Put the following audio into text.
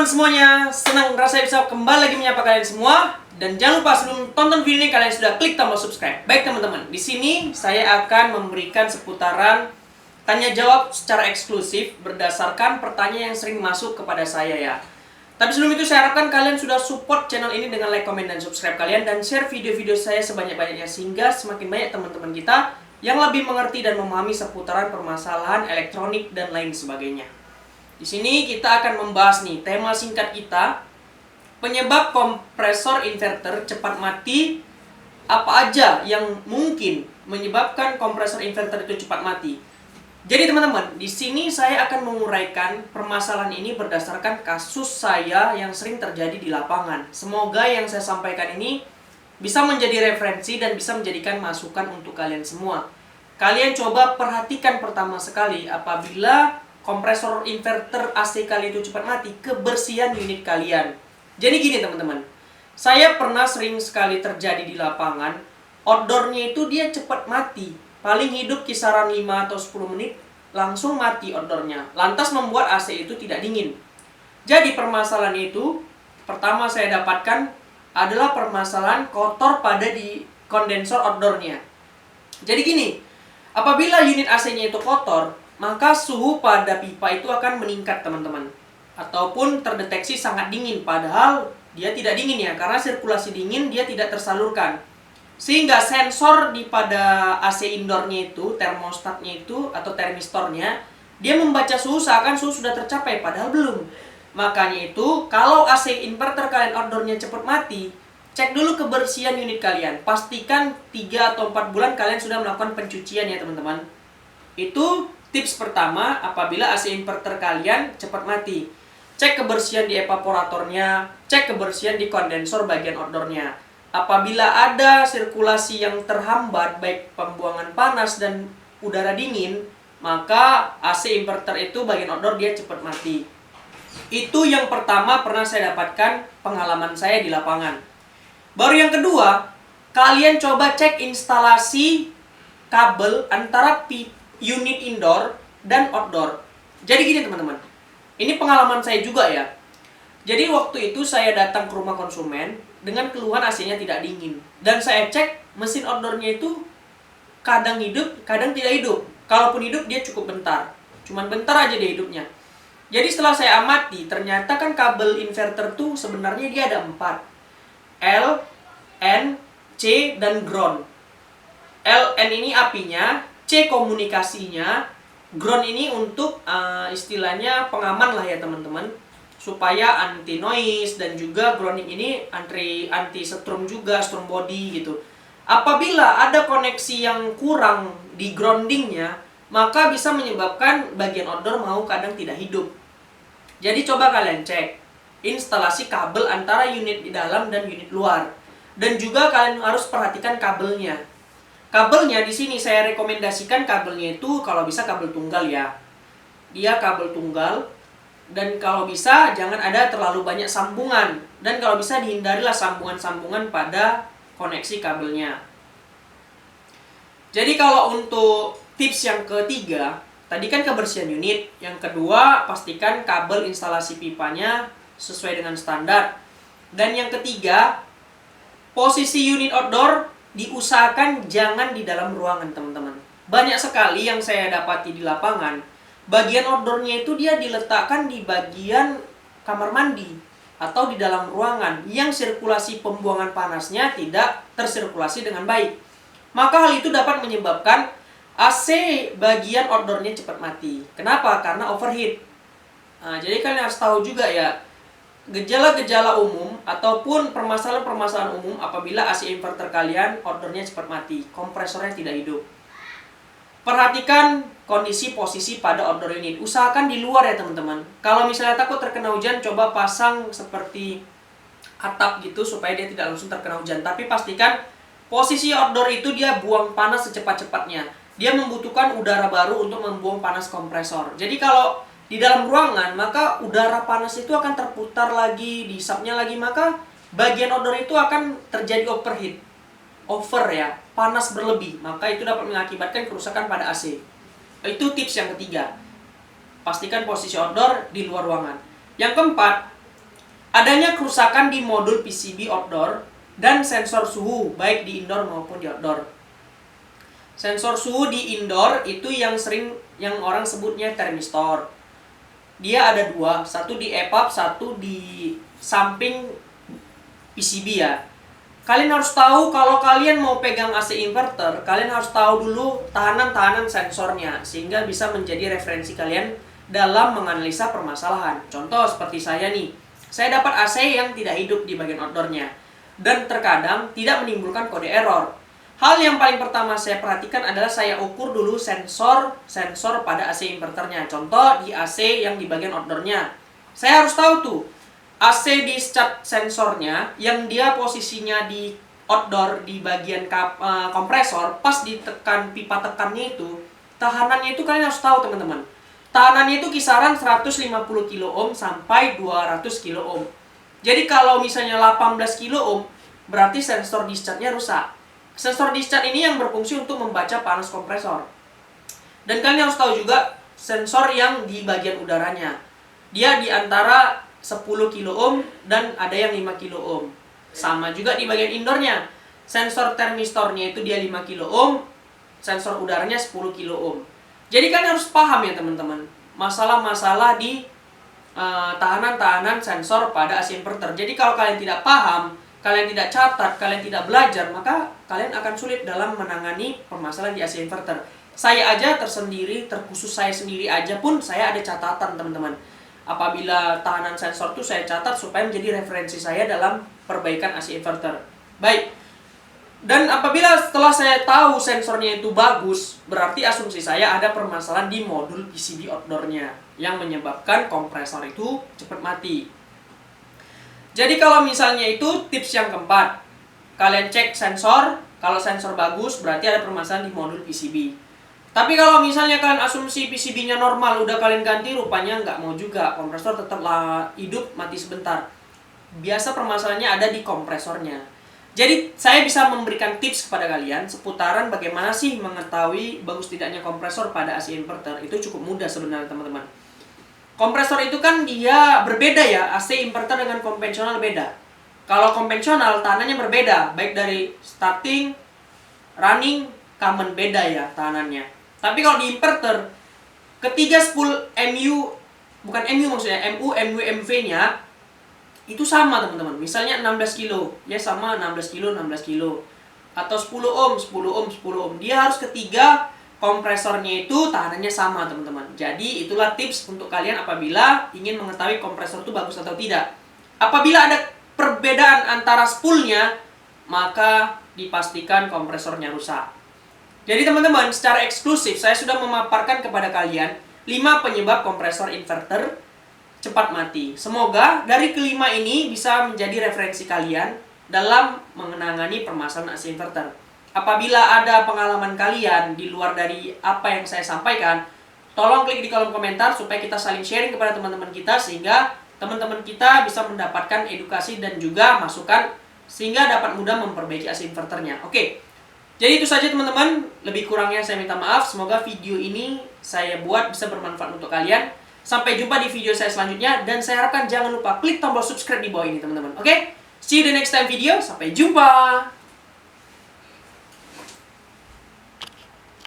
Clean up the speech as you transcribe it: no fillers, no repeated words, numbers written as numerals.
teman-teman semuanya, senang rasanya bisa kembali lagi menyapa kalian semua. Dan jangan lupa sebelum tonton video ini kalian sudah klik tombol subscribe. Baik teman-teman, di sini saya akan memberikan seputaran tanya jawab secara eksklusif berdasarkan pertanyaan yang sering masuk kepada saya ya. Tapi sebelum itu saya harapkan kalian sudah support channel ini dengan like, komen, dan subscribe kalian, dan share video-video saya sebanyak-banyaknya sehingga semakin banyak teman-teman kita yang lebih mengerti dan memahami seputaran permasalahan elektronik dan lain sebagainya. Di sini kita akan membahas nih tema singkat kita, penyebab kompresor inverter cepat mati. Apa aja yang mungkin menyebabkan kompresor inverter itu cepat mati? Jadi teman-teman, di sini saya akan menguraikan permasalahan ini berdasarkan kasus saya yang sering terjadi di lapangan. Semoga yang saya sampaikan ini bisa menjadi referensi dan bisa menjadikan masukan untuk kalian semua. Kalian coba perhatikan pertama sekali, apabila kompresor inverter AC kalian itu cepat mati, kebersihan unit kalian. Jadi gini teman-teman, saya pernah sering sekali terjadi di lapangan, outdoornya itu dia cepat mati. Paling hidup kisaran 5 atau 10 menit, langsung mati outdoornya. Lantas membuat AC itu tidak dingin. Jadi permasalahan itu, pertama saya dapatkan adalah permasalahan kotor pada di kondensor outdoornya. Jadi gini, apabila unit AC-nya itu kotor, maka suhu pada pipa itu akan meningkat teman-teman. Ataupun terdeteksi sangat dingin, padahal dia tidak dingin ya, karena sirkulasi dingin dia tidak tersalurkan. Sehingga sensor di pada AC indoornya itu, termostatnya itu, atau termistornya, dia membaca suhu seakan suhu sudah tercapai, padahal belum. Makanya itu, kalau AC inverter kalian outdoornya cepat mati, cek dulu kebersihan unit kalian. Pastikan 3 atau 4 bulan kalian sudah melakukan pencucian ya teman-teman. Itu tips pertama apabila AC inverter kalian cepat mati. Cek kebersihan di evaporatornya, cek kebersihan di kondensor bagian outdoornya. Apabila ada sirkulasi yang terhambat, baik pembuangan panas dan udara dingin, maka AC inverter itu bagian outdoor dia cepat mati. Itu yang pertama pernah saya dapatkan pengalaman saya di lapangan. Baru yang kedua, kalian coba cek instalasi kabel antara unit indoor dan outdoor. Jadi gini teman-teman, ini pengalaman saya juga ya. Jadi waktu itu saya datang ke rumah konsumen dengan keluhan AC-nya tidak dingin. Dan saya cek mesin outdoor-nya itu kadang hidup, kadang tidak hidup. Kalaupun hidup dia cukup bentar. Cuman bentar aja dia hidupnya. Jadi setelah saya amati, ternyata kan kabel inverter tuh sebenarnya dia ada 4. L, N, C, dan ground. L, N ini apinya, C komunikasinya, ground ini untuk istilahnya pengaman lah ya teman-teman, supaya anti noise, dan juga grounding ini anti setrum juga, strum body gitu. Apabila ada koneksi yang kurang di groundingnya, maka bisa menyebabkan bagian outdoor mau kadang tidak hidup. Jadi coba kalian cek instalasi kabel antara unit di dalam dan unit luar. Dan juga kalian harus perhatikan kabelnya. Kabelnya di sini saya rekomendasikan kabelnya itu kalau bisa kabel tunggal ya. Dia kabel tunggal. Dan kalau bisa jangan ada terlalu banyak sambungan. Dan kalau bisa dihindarilah sambungan-sambungan pada koneksi kabelnya. Jadi kalau untuk tips yang ketiga, tadi kan kebersihan unit. Yang kedua, pastikan kabel instalasi pipanya sesuai dengan standar. Dan yang ketiga, posisi unit outdoor diusahakan jangan di dalam ruangan teman-teman. Banyak sekali yang saya dapati di lapangan, bagian outdoornya itu dia diletakkan di bagian kamar mandi atau di dalam ruangan yang sirkulasi pembuangan panasnya tidak tersirkulasi dengan baik. Maka hal itu dapat menyebabkan AC bagian outdoornya cepat mati. Kenapa? Karena overheat. Nah, jadi kalian harus tahu juga ya, gejala-gejala umum ataupun permasalahan-permasalahan umum apabila AC inverter kalian outdoornya cepat mati, kompresornya tidak hidup. Perhatikan kondisi posisi pada outdoor unit. Usahakan di luar ya teman-teman. Kalau misalnya takut terkena hujan, coba pasang seperti atap gitu supaya dia tidak langsung terkena hujan. Tapi pastikan posisi outdoor itu dia buang panas secepat-cepatnya. Dia membutuhkan udara baru untuk membuang panas kompresor. Jadi kalau di dalam ruangan, maka udara panas itu akan terputar lagi, dihisapnya lagi, maka bagian outdoor itu akan terjadi overheat. Over ya, panas berlebih, maka itu dapat mengakibatkan kerusakan pada AC. Itu tips yang ketiga. Pastikan posisi outdoor di luar ruangan. Yang keempat, adanya kerusakan di modul PCB outdoor dan sensor suhu baik di indoor maupun di outdoor. Sensor suhu di indoor itu yang orang sebutnya termistor. Dia ada dua, satu di EPAP, satu di samping PCB ya. Kalian harus tahu kalau kalian mau pegang AC inverter, kalian harus tahu dulu tahanan-tahanan sensornya sehingga bisa menjadi referensi kalian dalam menganalisa permasalahan. Contoh seperti saya nih, saya dapat AC yang tidak hidup di bagian outdoornya dan terkadang tidak menimbulkan kode error. Hal yang paling pertama saya perhatikan adalah saya ukur dulu sensor pada AC inverternya. Contoh di AC yang di bagian outdoornya. Saya harus tahu tuh AC discharge sensornya yang dia posisinya di outdoor di bagian kompresor, pas ditekan pipa tekannya itu, tahanannya itu kalian harus tahu teman-teman. Tahanannya itu kisaran 150 kilo ohm sampai 200 kilo ohm. Jadi kalau misalnya 18 kilo ohm, berarti sensor discharge-nya rusak. Sensor discharge ini yang berfungsi untuk membaca panas kompresor. Dan kalian harus tahu juga sensor yang di bagian udaranya. Dia di antara 10 kilo ohm dan ada yang 5 kilo ohm. Sama juga di bagian indoornya. Sensor termistornya itu dia 5 kilo ohm, sensor udaranya 10 kilo ohm. Jadi kalian harus paham ya teman-teman, masalah-masalah di tahanan-tahanan sensor pada AC inverter. Jadi kalau kalian tidak paham, kalian tidak catat, kalian tidak belajar, maka kalian akan sulit dalam menangani permasalahan di AC inverter. Saya aja terkhusus saya sendiri aja pun saya ada catatan teman-teman. Apabila tahanan sensor itu saya catat supaya menjadi referensi saya dalam perbaikan AC inverter. Baik. Dan apabila setelah saya tahu sensornya itu bagus, berarti asumsi saya ada permasalahan di modul PCB outdoornya yang menyebabkan kompresor itu cepat mati. Jadi kalau misalnya itu tips yang keempat, kalian cek sensor, kalau sensor bagus berarti ada permasalahan di modul PCB. Tapi kalau misalnya kalian asumsi PCB-nya normal, udah kalian ganti, rupanya nggak mau juga, kompresor tetaplah hidup, mati sebentar. Biasa permasalahannya ada di kompresornya. Jadi saya bisa memberikan tips kepada kalian seputaran bagaimana sih mengetahui bagus tidaknya kompresor pada AC inverter. Itu cukup mudah sebenarnya teman-teman. Kompresor itu kan dia berbeda ya, AC inverter dengan konvensional beda. Kalau konvensional tahanannya berbeda, baik dari starting, running, common beda ya tahanannya. Tapi kalau di inverter, ketiga spool MU, bukan MU maksudnya, MU, MW, MV-nya itu sama teman-teman. Misalnya 16 kilo, ya sama 16 kilo, 16 kilo. Atau 10 ohm, 10 ohm, 10 ohm. Dia harus ketiga kompresornya itu tahanannya sama teman-teman. Jadi itulah tips untuk kalian apabila ingin mengetahui kompresor itu bagus atau tidak. Apabila ada perbedaan antara spoolnya, maka dipastikan kompresornya rusak. Jadi teman-teman, secara eksklusif saya sudah memaparkan kepada kalian 5 penyebab kompresor inverter cepat mati. Semoga dari kelima ini bisa menjadi referensi kalian dalam menangani permasalahan AC inverter. Apabila ada pengalaman kalian di luar dari apa yang saya sampaikan, tolong klik di kolom komentar supaya kita saling sharing kepada teman-teman kita sehingga teman-teman kita bisa mendapatkan edukasi dan juga masukan sehingga dapat mudah memperbaiki AC inverternya. Oke. Jadi itu saja teman-teman, lebih kurangnya saya minta maaf. Semoga video ini saya buat bisa bermanfaat untuk kalian. Sampai jumpa di video saya selanjutnya dan saya harapkan jangan lupa klik tombol subscribe di bawah ini teman-teman. Oke? See you the next time video. Sampai jumpa.